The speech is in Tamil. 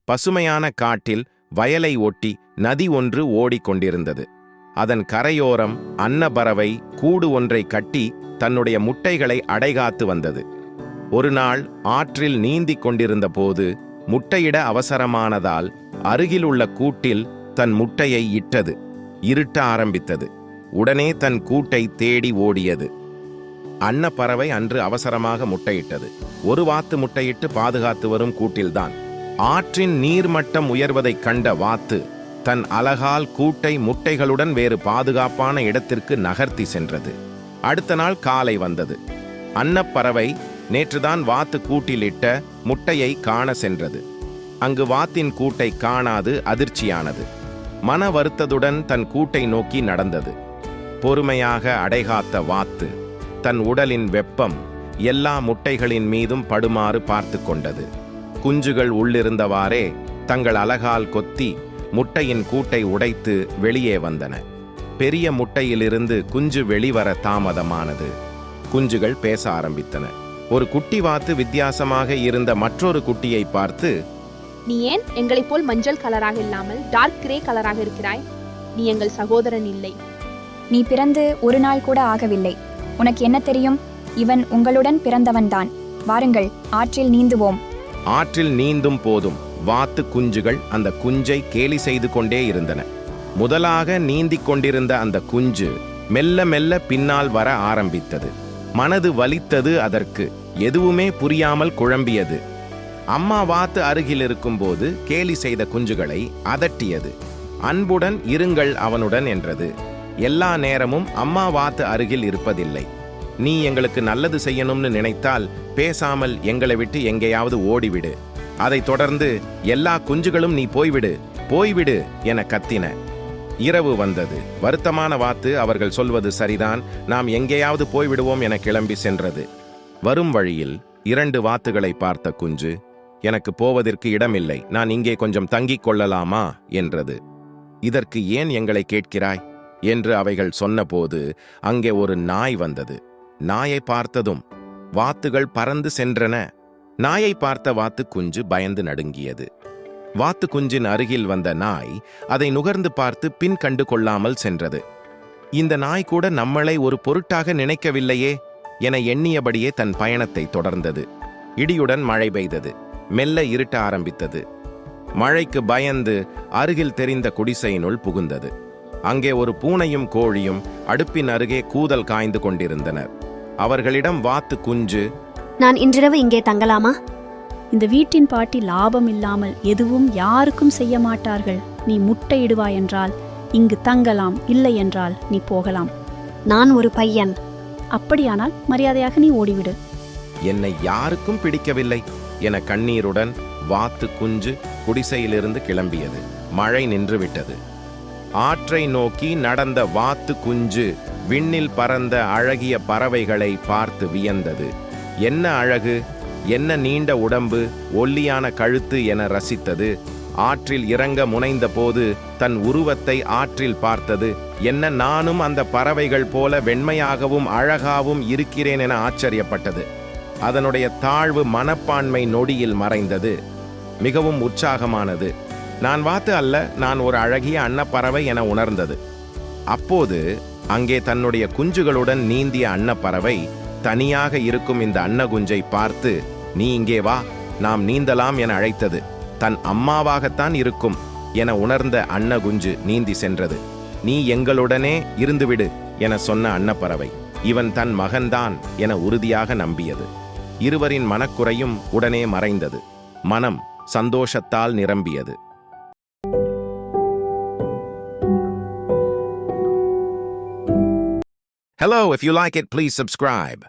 பசுமையான காட்டில் வயலை ஒட்டி நதி ஒன்று ஓடிக்கொண்டிருந்தது. அதன் கரையோரம் அன்னப்பறவை கூடு ஒன்றை கட்டி தன்னுடைய முட்டைகளை அடைகாத்து வந்தது. ஒரு நாள் ஆற்றில் நீந்திக் கொண்டிருந்த போது முட்டையிட அவசரமானதால் அருகில் உள்ள கூட்டில் தன் முட்டையை இட்டது. இருட்ட ஆரம்பித்தது. உடனே தன் கூட்டை தேடி ஓடியது. அன்னப்பறவை அன்று அவசரமாக முட்டையிட்டது. ஒரு வாத்து முட்டையிட்டு பாதுகாத்து வரும் கூட்டில்தான். ஆற்றின் நீர்மட்டம் உயர்வதைக் கண்ட வாத்து தன் அலகால் கூட்டை முட்டைகளுடன் வேறு பாதுகாப்பான இடத்திற்கு நகர்த்தி சென்றது. அடுத்த நாள் காலை வந்தது. அன்னப்பறவை நேற்றுதான் வாத்து கூட்டிலிட்ட முட்டையை காண சென்றது. அங்கு வாத்தின் கூட்டை காணாது அதிர்ச்சியானது. மன வருத்தத்துடன் தன் கூட்டை நோக்கி நடந்தது. பொறுமையாக அடைகாத்த வாத்து தன் உடலின் வெப்பம் எல்லா முட்டைகளின் மீதும் படுமாறு பார்த்து கொண்டது. குஞ்சுகள் உள்ளிருந்தவாறே தங்கள் அலகால் கொத்தி முட்டையின் கூட்டை உடைத்து வெளியே வந்தன. பெரிய முட்டையிலிருந்து குஞ்சு வெளிவர தாமதமானது. குஞ்சுகள் பேச ஆரம்பித்தன. ஒரு குட்டி வாத்து வித்தியாசமாக இருந்த மற்றொரு குட்டியை பார்த்து, நீ ஏன் எங்களைப் போல் மஞ்சள் கலராக இல்லாமல் டார்க் கிரே கலராக இருக்கிறாய்? நீ எங்கள் சகோதரன் இல்லை. நீ பிறந்து ஒரு நாள் கூட ஆகவில்லை. உனக்கு என்ன தெரியும்? இவன் உங்களுடன் பிறந்தவன்தான். வாருங்கள், ஆற்றில் நீந்துவோம். ஆற்றில் நீந்தும் போதும் வாத்து குஞ்சுகள் அந்த குஞ்சை கேலி செய்து கொண்டே இருந்தன. முதலாக நீந்திக் கொண்டிருந்த அந்த குஞ்சு மெல்ல மெல்ல பின்னால் வர ஆரம்பித்தது. மனது வலித்தது. அதற்கு எதுவுமே புரியாமல் குழம்பியது. அம்மா வாத்து அருகில் இருக்கும்போது கேலி செய்த குஞ்சுகளை அதட்டியது. அன்புடன் இருங்கள் அவனுடன் என்றது. எல்லா நேரமும் அம்மா வாத்து அருகில் இருப்பதில்லை. நீ எங்களுக்கு நல்லது செய்யணும்னு நினைத்தால் பேசாமல் எங்களை விட்டு எங்கேயாவது ஓடிவிடு. அதைத் தொடர்ந்து எல்லா குஞ்சுகளும் நீ போய்விடு போய்விடு என கத்தின. இரவு வந்தது. வருத்தமான வாத்து அவர்கள் சொல்வது சரிதான், நாம் எங்கேயாவது போய்விடுவோம் என கிளம்பி சென்றது. வரும் வழியில் 2 வாத்துகளை பார்த்த குஞ்சு, எனக்கு போவதற்கு இடமில்லை, நான் இங்கே கொஞ்சம் தங்கிக் கொள்ளலாமா என்றது. இதற்கு ஏன் எங்களை கேட்கிறாய் என்று அவைகள் சொன்னபோது அங்கே ஒரு நாய் வந்தது. நாயை பார்த்ததும் வாத்துகள் பறந்து சென்றன. நாயை பார்த்த வாத்து குஞ்சு பயந்து நடுங்கியது. வாத்து குஞ்சின் அருகில் வந்த நாய் அதை நுகர்ந்து பார்த்து பின் கண்டு கொள்ளாமல் சென்றது. இந்த நாய் கூட நம்மளை ஒரு பொருட்டாக நினைக்கவில்லையே என எண்ணியபடியே தன் பயணத்தை தொடர்ந்தது. இடியுடன் மழை பெய்தது. மெல்ல இருட்ட ஆரம்பித்தது. மழைக்கு பயந்து அருகில் தெரிந்த குடிசையினுள் புகுந்தது. அங்கே ஒரு பூனையும் கோழியும் அடுப்பின் அருகே கூதல் காய்ந்து கொண்டிருந்தனர். அவர்களிடம் வாத்து குஞ்சு, நான் இன்றிரவு இங்கே தங்கலாமா? இந்த வீட்டின் பாட்டி லாபம் இல்லாமல் எதுவும் யாருக்கும் செய்ய மாட்டார்கள். நீ முட்டையிடுவாய் என்றால் இங்கு தங்கலாம், இல்லை என்றால் நீ போகலாம். நான் ஒரு பையன். அப்படியானால் மரியாதையாக நீ ஓடிவிடு. என்னை யாருக்கும் பிடிக்கவில்லை என கண்ணீருடன் வாத்து குஞ்சு குடிசையிலிருந்து கிளம்பியது. மழை நின்றுவிட்டது. ஆற்றை நோக்கி நடந்த வாத்து குஞ்சு விண்ணில் பறந்த அழகிய பறவைகளை பார்த்து வியந்தது. என்ன அழகு, என்ன நீண்ட உடம்பு, ஒல்லியான கழுத்து என ரசித்தது. ஆற்றில் இறங்க முனைந்த போது தன் உருவத்தை ஆற்றில் பார்த்தது. என்ன நானும் அந்த பறவைகள் போல வெண்மையாகவும் அழகாகவும் இருக்கிறேன் என ஆச்சரியப்பட்டது. அதனுடைய தாழ்வு மனப்பான்மை நொடியில் மறைந்தது. மிகவும் உற்சாகமானது. நான் வாத்து அல்ல, நான் ஒரு அழகிய அன்னப்பறவை என உணர்ந்தது. அப்போது அங்கே தன்னுடைய குஞ்சுகளுடன் நீந்திய அன்னப்பறவை தனியாக இருக்கும் இந்த அன்னகுஞ்சை பார்த்து, நீ இங்கே வா, நாம் நீந்தலாம் என அழைத்தது. தன் அம்மாவாகத்தான் இருக்கும் என உணர்ந்த அன்னகுஞ்சு நீந்தி சென்றது. நீ எங்களுடனே இருந்துவிடு என சொன்ன அன்னப்பறவை இவன் தன் மகன்தான் என உறுதியாக நம்பியது. இருவரின் மனக்குறையும் உடனே மறைந்தது. மனம் சந்தோஷத்தால் நிரம்பியது. Hello, if you like it, please subscribe.